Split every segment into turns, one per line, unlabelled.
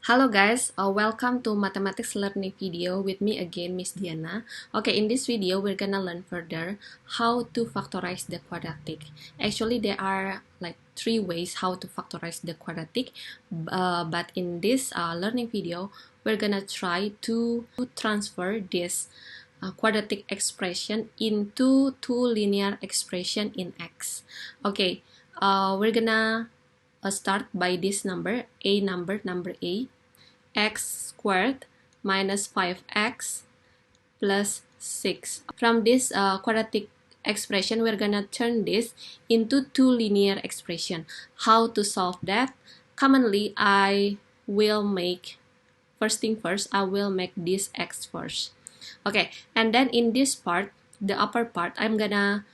Hello guys, welcome to mathematics learning video with me again, Miss Diana. Okay, in this video we're gonna learn further how to factorize the quadratic. Actually, there are like 3 ways how to factorize the quadratic, but in this learning video we're gonna try to transfer this quadratic expression into two linear expression in x. Okay, we're gonna start by this number a, x squared minus 5x plus 6. From this quadratic expression, we're gonna turn this into two linear expression. How to solve that? Commonly, I will make, first thing first, I will make this x first. Okay, and then in this part, the upper part, I'm gonna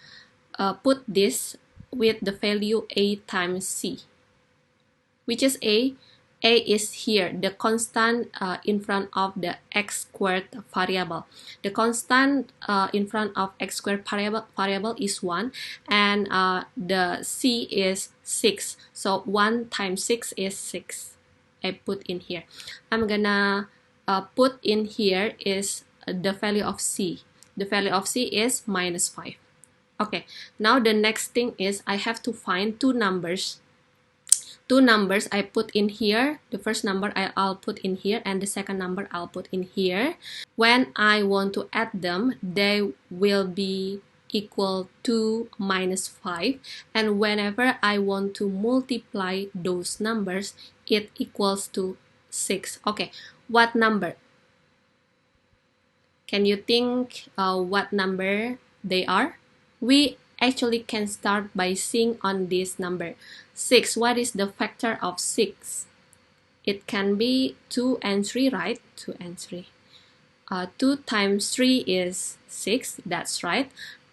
put this with the value a times c, which is a. A is here, the constant in front of the x squared variable. The constant in front of x squared variable is 1, and the c is 6. So 1 times 6 is 6. I put in here. I'm gonna put in here is the value of c. The value of c is minus 5. Okay, now the next thing is I have to find two numbers I put in here. The first number I'll put in here, and the second number I'll put in here. When I want to add them, they will be equal to minus 5, and whenever I want to multiply those numbers, it equals to 6. Okay, what number? Can you think what number they are? We actually can start by seeing on this number 6. What is the factor of 6? It can be 2 and 3, right? 2 and 3. 2 times 3 is 6, that's right.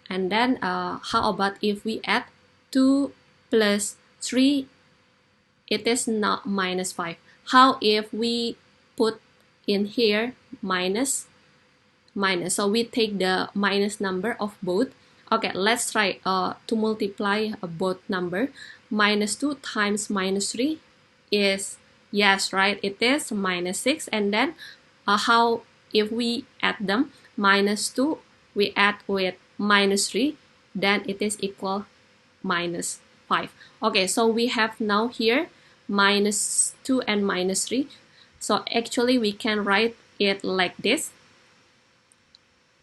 And then how about if we add 2 plus 3? It is not minus 5. How if we put in here minus? So we take the minus number of both. Okay, let's try to multiply both number. Minus 2 times minus 3 is, yes, right, it is minus 6. And then how if we add them? Minus 2 we add with minus 3, then it is equal minus 5. Okay, so we have now here minus 2 and minus 3. So actually we can write it like this,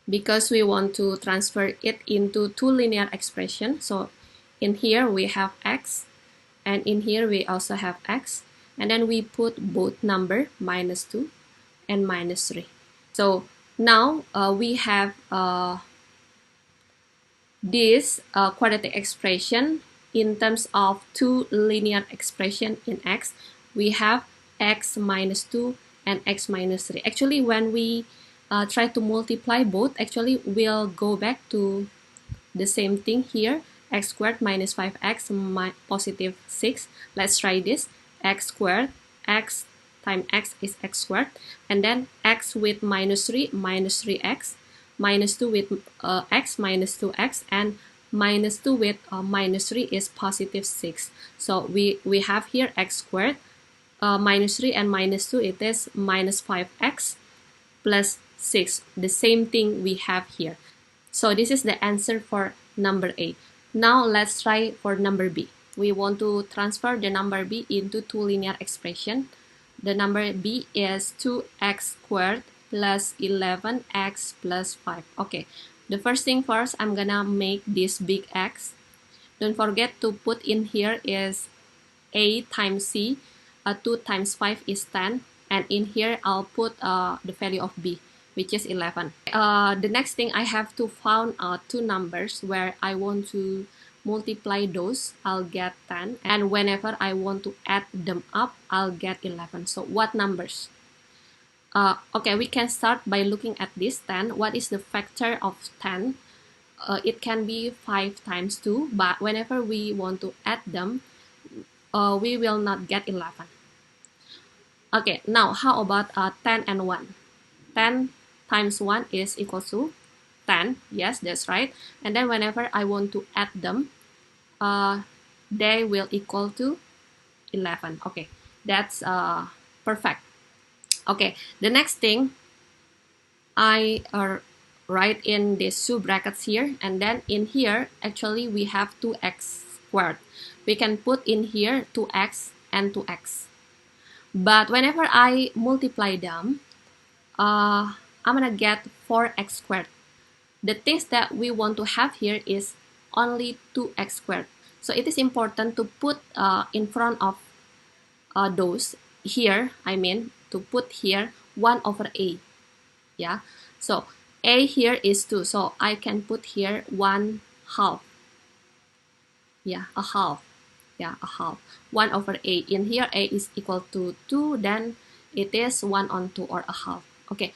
because we want to transfer it into two linear expression. So in here we have x, and in here we also have x, and then we put both number minus 2 and minus 3. So now we have this quadratic expression in terms of two linear expression in x. We have x minus 2 and x minus 3. Actually, when we try to multiply both, actually we'll go back to the same thing here, x squared minus 5x positive 6. Let's try this. X squared, x times x is x squared, and then x with minus 3, minus 3x, minus 2 with x, minus 2x, and minus 2 with minus 3 is positive 6. So we have here x squared, minus 3 and minus 2, it is minus 5x plus 6. The same thing we have here. So this is the answer for number A. Now let's try for number B. We want to transfer the number B into two linear expression. The number B is 2x squared plus 11x plus 5. Okay, the first thing first, I'm gonna make this big X. Don't forget to put in here is A times C. 2 times 5 is 10. And in here, I'll put the value of B, which is 11. The next thing, I have to find two numbers where I want to multiply those. I'll get 10. And whenever I want to add them up, I'll get 11. So what numbers? Okay, we can start by looking at this 10. What is the factor of 10? It can be 5 times 2, but whenever we want to add them, we will not get 11. Okay, now how about 10 and 1? 10 times 1 is equal to 10. Yes, that's right. And then whenever I want to add them, they will equal to 11. Okay, that's perfect. Okay, the next thing, I write in these two brackets here, and then in here actually we have 2x squared. We can put in here 2x and 2x, but whenever I multiply them, I'm gonna get 4x squared. The things that we want to have here is only 2x squared, so it is important to put in front of those here, I mean to put here 1 over a. Yeah, so a here is 2, so I can put here 1 half. Yeah, a half. Yeah, a half. 1 over a. In here a is equal to 2, then it is 1 on 2, or a half. Okay,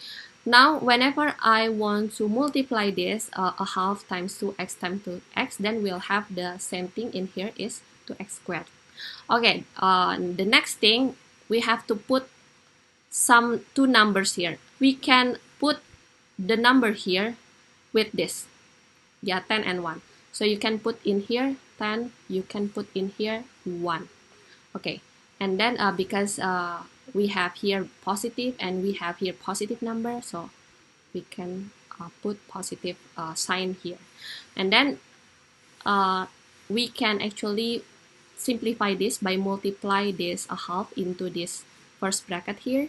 now whenever I want to multiply this, a half times 2x times 2x, then we'll have the same thing in here is 2x squared. Okay, the next thing, we have to put some two numbers here. We can put the number here with this. Yeah, 10 and 1. So you can put in here 10, you can put in here 1. Okay, and then because we have here positive and we have here positive number, so we can put positive sign here. And then we can actually simplify this by multiply this a half into this first bracket here.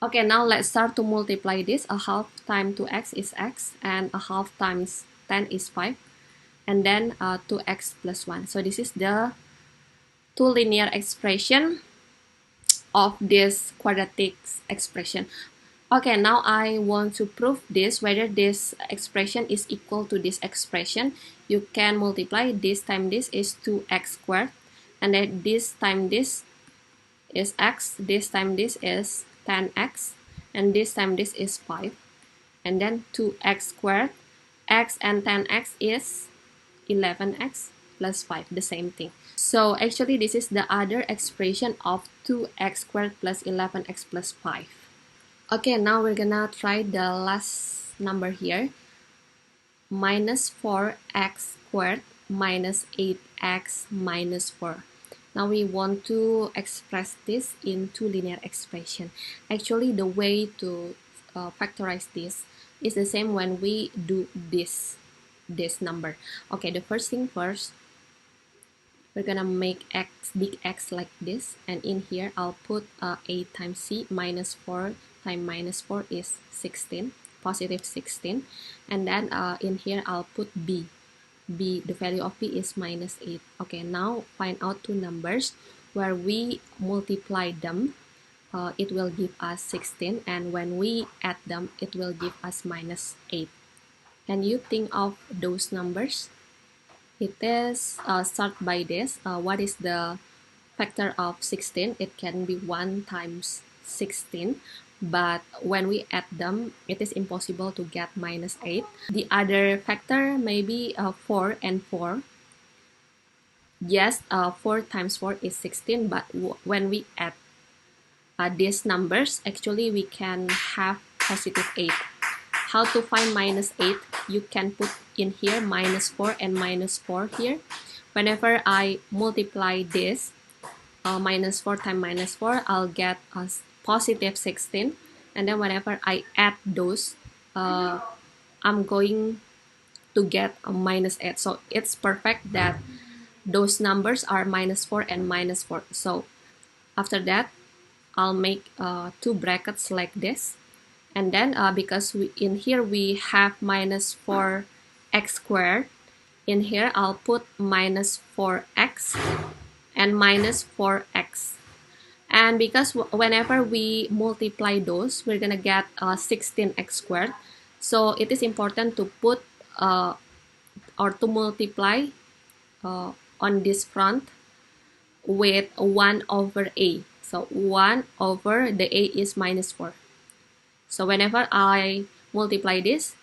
Okay, now let's start to multiply this. A half times 2x is x, and a half times 10 is 5, and then 2x plus 1. So this is the two linear expression of this quadratic expression. Okay, now I want to prove this, whether this expression is equal to this expression. You can multiply this times this is 2x squared, and then this times this is x, this times this is 10x, and this time this is 5, and then 2x squared, x and 10x is 11x plus 5, the same thing. So actually this is the other expression of 2x squared plus 11x plus 5. Okay, now we're gonna try the last number here. Minus 4x squared minus 8x minus 4. Now we want to express this in two linear expression. Actually, the way to factorize this is the same when we do this number. Okay, the first thing first, we're gonna make x, big X like this, and in here I'll put 8 times c. Minus 4 times minus 4 is 16, positive 16, and then in here I'll put b. The value of b is minus 8. Okay, now find out two numbers where we multiply them, it will give us 16, and when we add them it will give us minus 8. Can you think of those numbers? It is start by this. What is the factor of 16? It can be 1 times 16, but when we add them, it is impossible to get minus 8. The other factor may be 4 and 4. Yes, 4 times 4 is 16, but when we add these numbers, actually we can have positive 8. How to find minus 8? You can put in here minus 4 and minus 4 here. Whenever I multiply this, minus 4 times minus 4, I'll get a positive 16, and then whenever I add those, I'm going to get a minus 8. So it's perfect that those numbers are minus 4 and minus 4. So after that, I'll make two brackets like this, and then because in here we have minus 4x squared, in here I'll put minus 4x and minus 4x. And because whenever we multiply those, we're gonna get 16x squared. So it is important to put or to multiply on this front with 1 over a. So 1 over the a is minus 4. So whenever I multiply this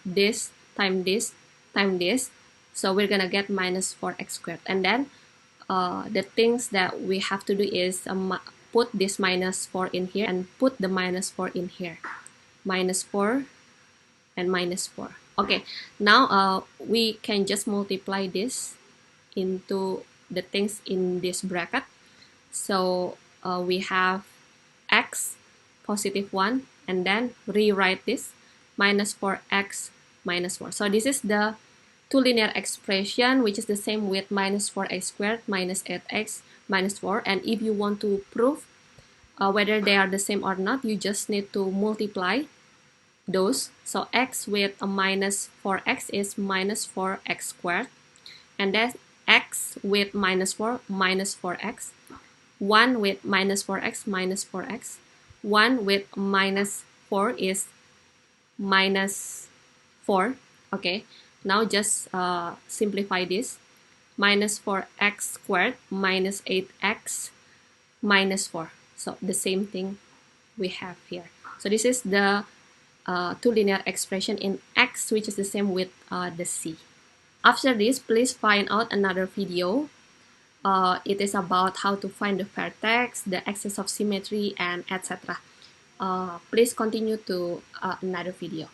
times this times this, so we're gonna get minus 4x squared. And then the things that we have to do is put this minus 4 in here and put the minus 4 in here. Minus 4 and minus 4. Okay, now we can just multiply this into the things in this bracket. So we have x positive 1, and then rewrite this minus 4x minus 4. So this is the two linear expression, which is the same with minus 4x squared minus 8x minus 4. And if you want to prove whether they are the same or not, you just need to multiply those. So x with a minus 4x is minus 4x squared, and then x with minus 4, minus 4x, 1 with minus 4x, minus 4x, 1 with minus 4 is minus 4. Okay, now just simplify this. Minus 4x squared minus 8x minus 4. So the same thing we have here. So this is the two linear expression in x, which is the same with the c. After this, please find out another video. It is about how to find the vertex, the axis of symmetry, and etc. Please continue to another video.